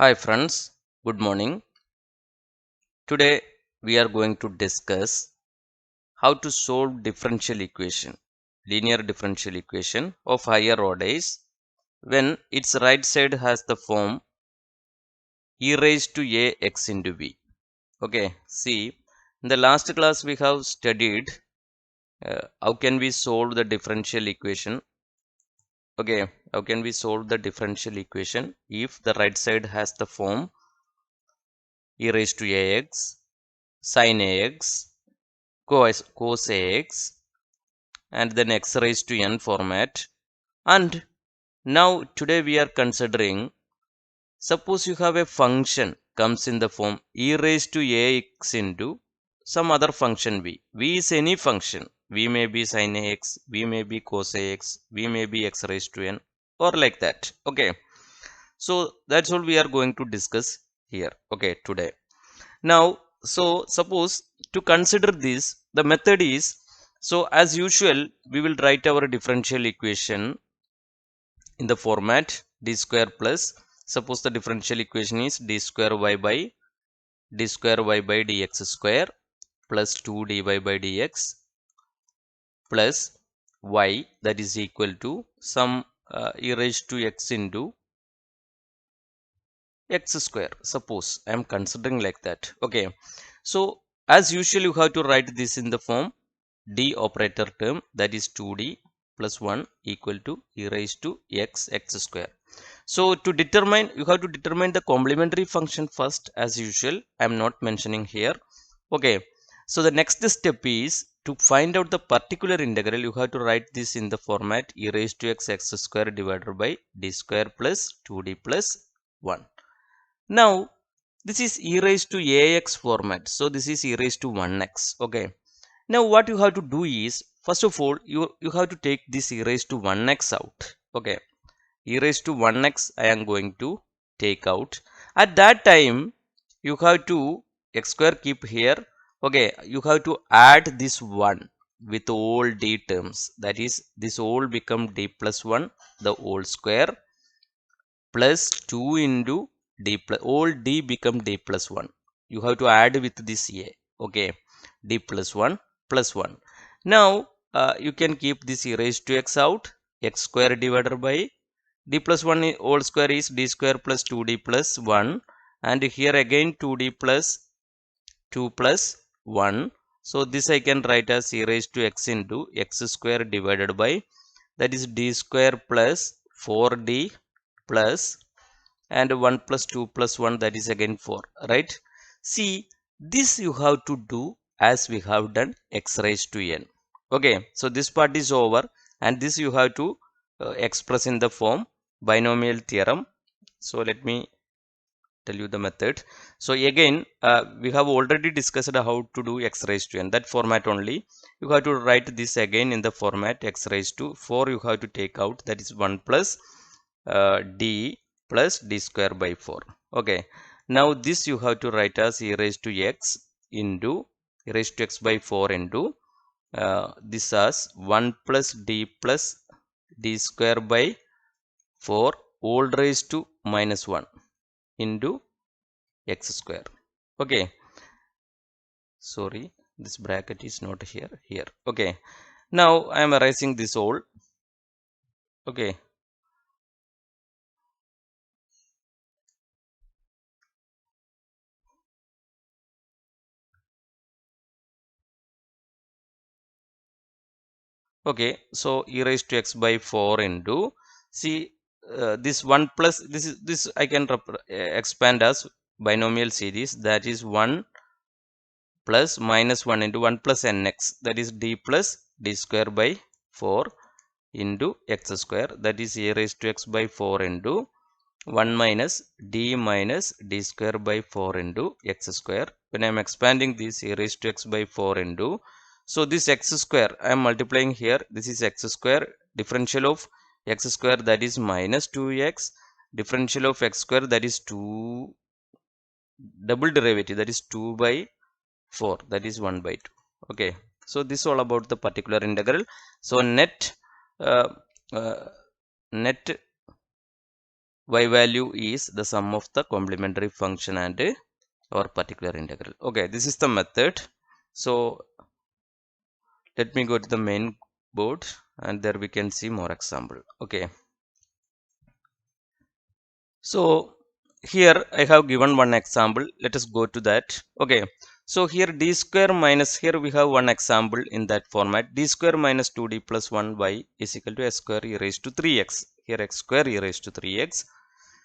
Hi friends, good morning. Today we are going to discuss how to solve linear differential equation of higher orders when its right side has the form e raised to a x into b. Okay, see, in the last class we have studied how can we solve the differential equation. Okay, how can we solve the differential equation if the right side has the form e raised to ax, sin ax, cos ax, and then x raised to n format. And now today we are considering, suppose you have a function comes in the form e raised to ax into some other function v is any function. V may be sin ax, v may be cos ax, v may be x raised to n, or like that. Okay, so that's all we are going to discuss here, okay, today. Now, so suppose to consider this, the method is, so as usual we will write our differential equation in the format d square plus, suppose the differential equation is d square y by dx square plus 2 dy by dx plus y, that is equal to some e raised to x into x square. Suppose I am considering like that. Okay, so as usual you have to write this in the form d operator term, that is 2d plus 1 equal to e raised to x square. So to determine, you have to determine the complementary function first, as usual I am not mentioning here. Okay, so the next step is to find out the particular integral. You have to write this in the format e raised to x square divided by d square plus 2d plus 1. Now this is e raised to ax format, so this is e raised to 1x. Okay, now what you have to do is, first of all you have to take this e raised to 1x out. Okay, e raised to 1x I am going to take out. At that time you have to x square keep here. Okay, you have to add this 1 with all d terms, that is this all become d plus 1 the whole square plus 2 into d plus all d become d plus 1. You have to add with this a. Okay, d plus 1 plus 1. Now you can keep this e raised to x out. X square divided by d plus 1 whole square is d square plus 2d plus 1, and here again 2d plus 2 plus 1. So this I can write as e raised to x into x square divided by, that is d square plus 4d plus, and 1 plus 2 plus 1, that is again 4, right? See, this you have to do as we have done x raised to n. Okay, so this part is over, and this you have to express in the form binomial theorem. So let me tell you the method. So again we have already discussed how to do x raised to n, that format only. You have to write this again in the format x raised to 4 you have to take out, that is 1 plus d plus d square by 4. Okay, now this you have to write as e raised to x into e raised to x by 4 into this as 1 plus d plus d square by 4 all raised to minus 1 into x square. Okay, sorry, this bracket is not here. Okay, now I am erasing this all. Okay, okay, so e raised to x by 4 into, see, this 1 plus this I can expand as binomial series, that is 1 plus minus 1 into 1 plus nx, that is d plus d square by 4 into x square, that is a raised to x by 4 into 1 minus d minus d square by 4 into x square. When I am expanding this a raised to x by 4 into, so this x square I am multiplying here, this is x square, differential of x square, that is minus 2x, differential of x square, that is 2, double derivative, that is 2 by 4, that is 1 by 2. Okay, so this is all about the particular integral. So net uh, uh, net y value is the sum of the complementary function and our particular integral. Okay, this is the method. So let me go to the main board and there we can see more example. Okay, so here I have given one example. Let us go to that. Okay, so here d square minus, here we have one example in that format. D square minus 2d plus 1y is equal to s square e raised to 3x. Here x square e raised to 3x.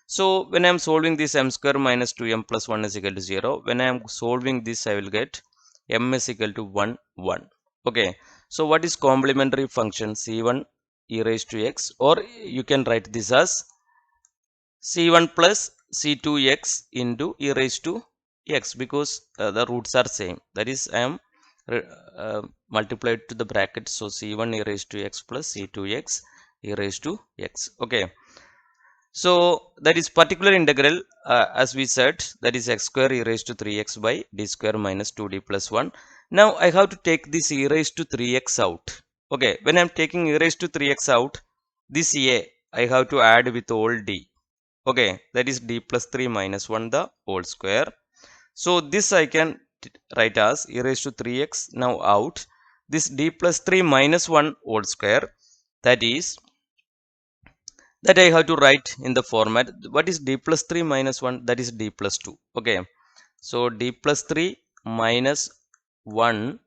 So when I am solving this, m square minus 2m plus 1 is equal to 0. When I am solving this, I will get m is equal to 1, 1. Okay, so what is complementary function? C1 e raised to x, or you can write this as C1 plus C2x into e raised to x, because the roots are same. That is, I am multiplied to the bracket. So C1 e raised to x plus C2x e raised to x. Okay. So that is particular integral, as we said, that is x square e raised to 3x by d square minus 2d plus 1. Now I have to take this e raised to 3x out. Okay, when I am taking e raised to 3x out, this a I have to add with all d. Okay, that is d plus 3 minus 1 the whole square. So this I can write as e raised to 3x now out. This d plus 3 minus 1 whole square, that is, that I have to write in the format. What is d plus 3 minus 1? That is d plus 2. Okay, so d plus 3 minus 1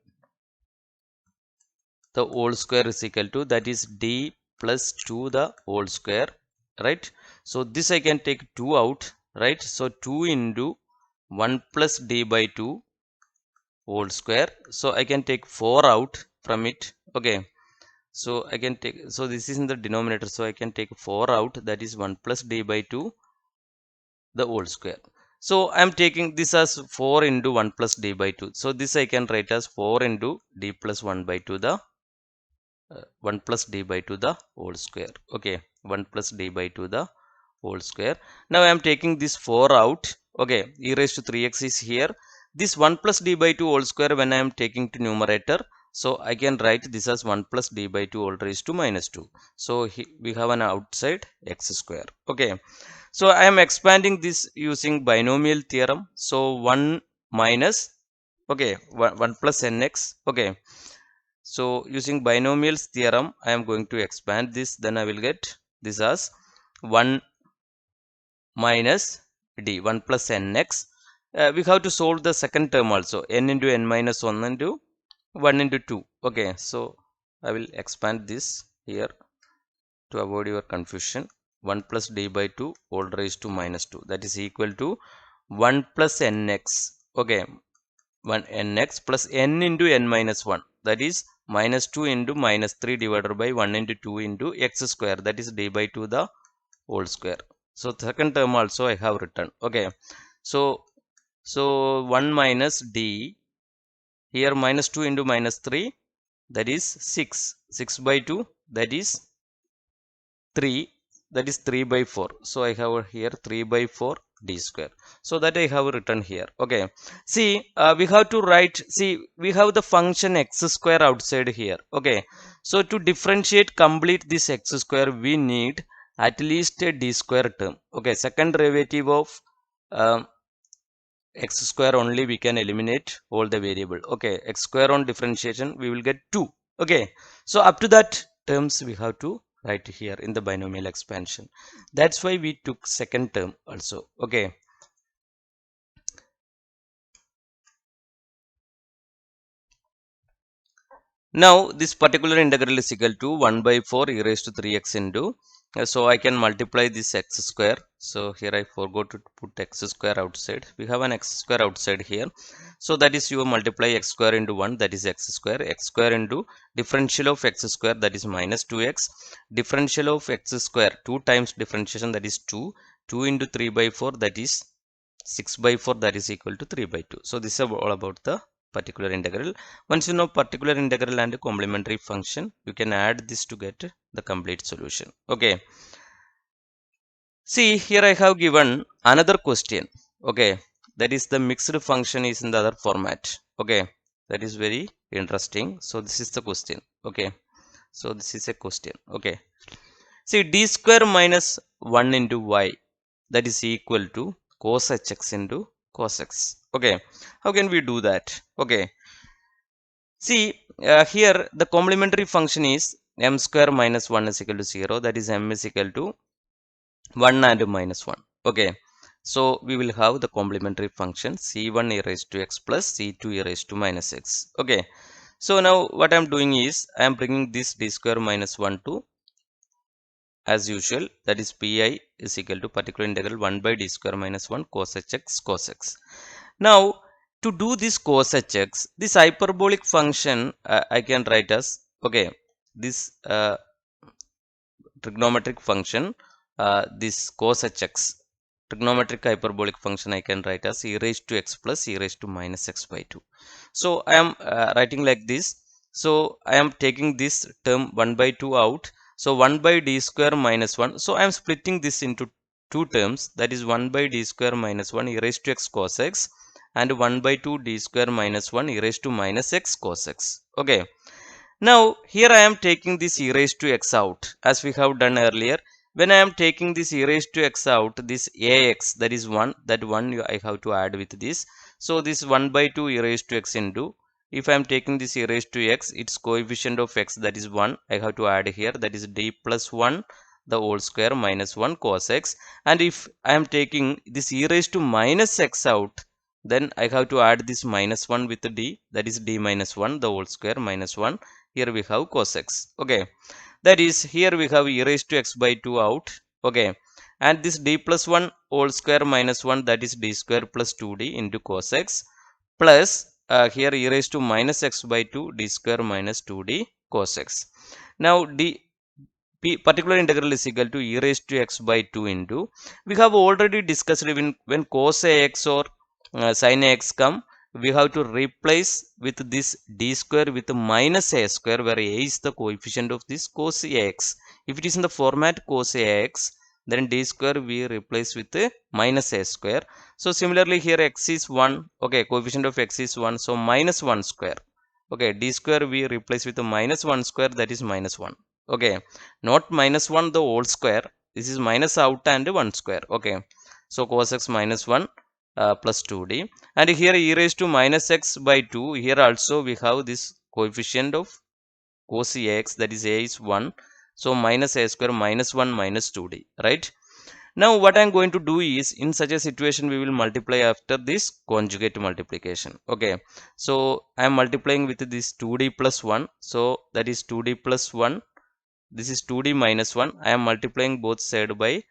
the whole square is equal to, that is d plus 2 the whole square, right? So this I can take 2 out, right? So 2 into 1 plus d by 2 whole square. So I can take 4 out from it. Okay, so I can take, so this is in the denominator, so I can take 4 out, that is 1 plus d by 2 the whole square. So I am taking this as 4 into 1 plus d by 2. So this I can write as 4 into d plus 1 by 2 the 1 plus d by 2 the whole square. Okay, 1 plus d by 2 the whole square. Now I am taking this 4 out. Okay, e raised to 3x is here. This 1 plus d by 2 whole square, when I am taking to numerator, so I can write this as 1 plus d by 2 whole raised to minus 2. So we have an outside x square. Okay, so I am expanding this using binomial theorem. So 1 minus, okay, 1 plus nx. Okay, so using binomials theorem, I am going to expand this. Then I will get this as 1 minus d, 1 plus nx. We have to solve the second term also, n into n minus 1 into 1 into 2. Okay, so I will expand this here to avoid your confusion. 1 plus d by 2 whole raised to minus 2, that is equal to 1 plus nx. Okay, 1 nx plus n into n minus 1, that is minus 2 into minus 3 divided by 1 into 2 into x square, that is d by 2 the whole square. So second term also I have written. Okay, so 1 minus d, here minus 2 into minus 3, that is 6 by 2, that is 3, that is 3 by 4. So I have here 3 by 4 d square. So that I have written here. Okay, see, we have to write, see, we have the function x square outside here. Okay, so to differentiate complete this x square, we need at least a d square term. Okay, second derivative of x square only we can eliminate all the variable. Okay, x square on differentiation we will get 2. Okay, so up to that terms we have to write here in the binomial expansion. That's why we took second term also. Okay, now this particular integral is equal to 1 by 4 e raised to 3x into, so I can multiply this x square. So here I forgot to put x square outside. We have an x square outside here. So that is, you multiply x square into 1, that is x square into differential of x square, that is minus 2x, differential of x square 2 times differentiation, that is 2, 2 into 3 by 4, that is 6 by 4, that is equal to 3 by 2. So this is all about the particular integral. Once you know particular integral and complementary function, you can add this to get the complete solution. Okay, see, here I have given another question. Okay, that is the mixed function is in the other format. Okay, that is very interesting. So this is the question. Okay, so this is a question. Okay, see, d square minus 1 into y that is equal to cos hx into cos x. Okay, how can we do that? Okay, see, here the complementary function is m square minus 1 is equal to 0, that is m is equal to 1 and minus 1. Okay, so we will have the complementary function c1 e raised to x plus c2 e raised to minus x. Okay, so now what I am doing is I am bringing this d square minus 1 to, as usual, that is pi is equal to particular integral 1 by d square minus 1 cos hx cos x. Now to do this cos hx, this hyperbolic function I can write as, okay, this trigonometric function, this cos hx trigonometric hyperbolic function I can write as e raised to x plus e raised to minus x by 2. So I am writing like this. So I am taking this term 1 by 2 out. So 1 by d square minus 1. So I am splitting this into two terms, that is 1 by d square minus 1 e raised to x cos x and 1 by 2 d square minus 1 e raised to minus x cos x. Okay. Now here I am taking this e raised to x out as we have done earlier. When I am taking this e raised to x out, this ax, that is 1, that 1 I have to add with this. So this 1 by 2 e raised to x into, if I am taking this e raised to x, its coefficient of x, that is 1, I have to add here, that is d plus 1 the whole square minus 1 cos x. And if I am taking this e raised to minus x out, then I have to add this minus 1 with the d, that is d minus 1 the whole square minus 1. Here we have cos x. Okay, that is, here we have e raised to x by 2 out. Okay, and this d plus 1 whole square minus 1, that is d square plus 2d into cos x, plus here e raised to minus x by 2 d square minus 2d cos x. Now particular integral is equal to e raised to x by 2 into, we have already discussed when cos ax or sin ax come, we have to replace with this d square with minus a square, where a is the coefficient of this cos ax. If it is in the format cos ax, then d square we replace with minus a square. So similarly here x is 1, okay, coefficient of x is 1, so minus 1 square. Okay, d square we replace with a minus 1 square, that is minus 1. Okay, not minus 1 the whole square, this is minus out and 1 square. Okay, so cos x minus 1 plus 2d, and here e raised to minus x by 2, here also we have this coefficient of cos ax, that is a is 1, so minus a square minus 1 minus 2d, right? Now what I am going to do is, in such a situation we will multiply after this conjugate multiplication. Okay, so I am multiplying with this 2d plus 1, so that is 2d plus 1, this is 2d minus 1, I am multiplying both side by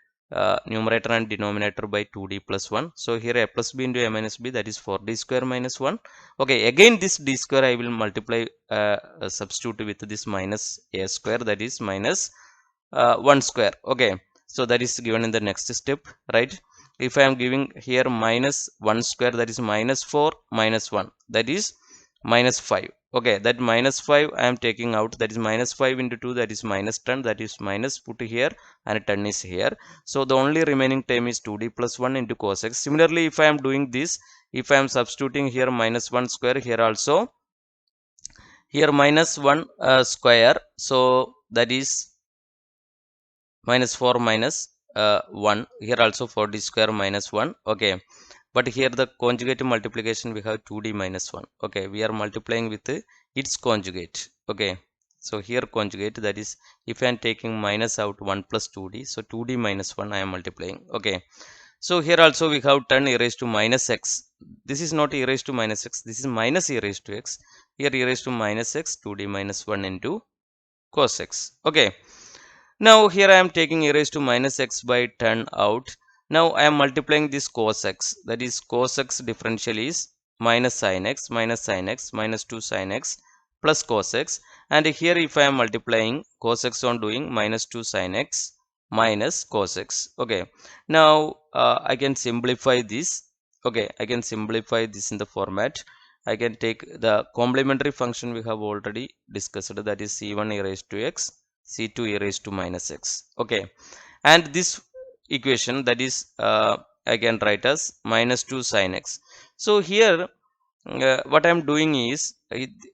numerator and denominator by 2d plus 1. So here a plus b into a minus b, that is 4d square minus 1. Okay, again this d square I will multiply, substitute with this minus a square, that is minus 1 square. Okay, so that is given in the next step, right? If I am giving here minus 1 square, that is minus 4 minus 1, that is minus 5. Okay, that minus 5 I am taking out, that is minus 5 into 2, that is minus 10, that is minus put here and 10 is here. So the only remaining term is 2d plus 1 into cos x. Similarly, if I am doing this, if I am substituting here minus 1 square, here also here minus 1 square, so that is minus 4 minus 1, here also 4d square minus 1. Okay, but here the conjugate multiplication we have 2d minus 1. Okay, we are multiplying with its conjugate. Okay, so here conjugate, that is, if I am taking minus out 1 plus 2d, so 2d minus 1 I am multiplying. Okay, so here also we have 10 e raised to minus x, this is not e raised to minus x, this is minus e raised to x, here e raised to minus x, 2d minus 1 into cos x. Okay, now here I am taking e raised to minus x by 10 out. Now I am multiplying this cos x, that is cos x differential is minus sin x minus 2 sin x plus cos x, and here if I am multiplying cos x on doing minus 2 sin x minus cos x. Okay, now I can simplify this. Okay, I can simplify this in the format. I can take the complementary function we have already discussed, that is c1 e raised to x, c2 e raised to minus x. Okay, and this equation, that is I can write as minus 2 sin x. So here what I am doing is,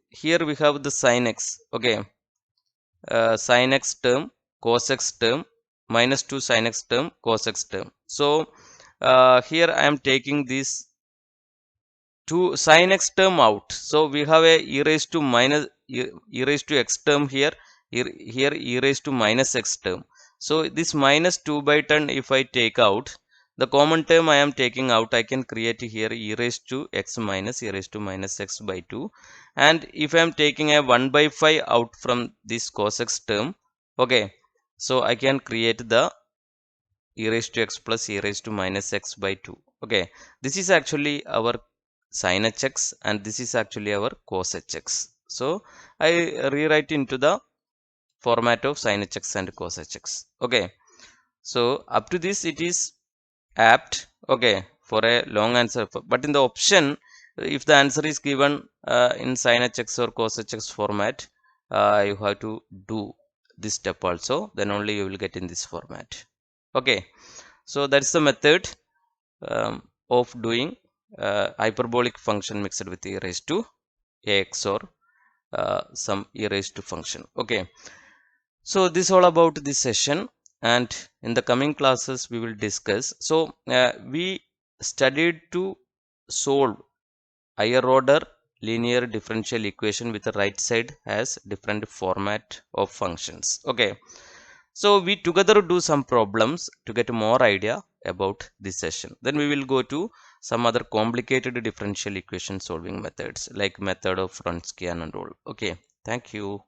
here we have the sin x. Okay, sin x term, cos x term, minus 2 sin x term, cos x term. So here I am taking this 2 sin x term out. So we have a e raised to minus e raised to x term here. Here e raised to minus x term. So this minus 2 by 10 if I take out, the common term I am taking out, I can create here e raised to x minus e raised to minus x by 2. And if I am taking a 1 by 5 out from this cos x term, okay, so I can create the e raised to x plus e raised to minus x by 2. Okay, this is actually our sin hx and this is actually our cos hx. So I rewrite into the format of sin hx and cos hx. Okay, so up to this it is apt, okay, for a long answer, but in the option if the answer is given in sin hx or cos hx format, you have to do this step also, then only you will get in this format. Okay, so that's the method of doing hyperbolic function mixed with e raised to ax or some e raised to function. Okay, so this all about this session, and in the coming classes we will discuss. So we studied to solve higher order linear differential equation with the right side has different format of functions. Okay, so we together do some problems to get more idea about this session. Then we will go to some other complicated differential equation solving methods like method of Wronskian and all. Okay, thank you.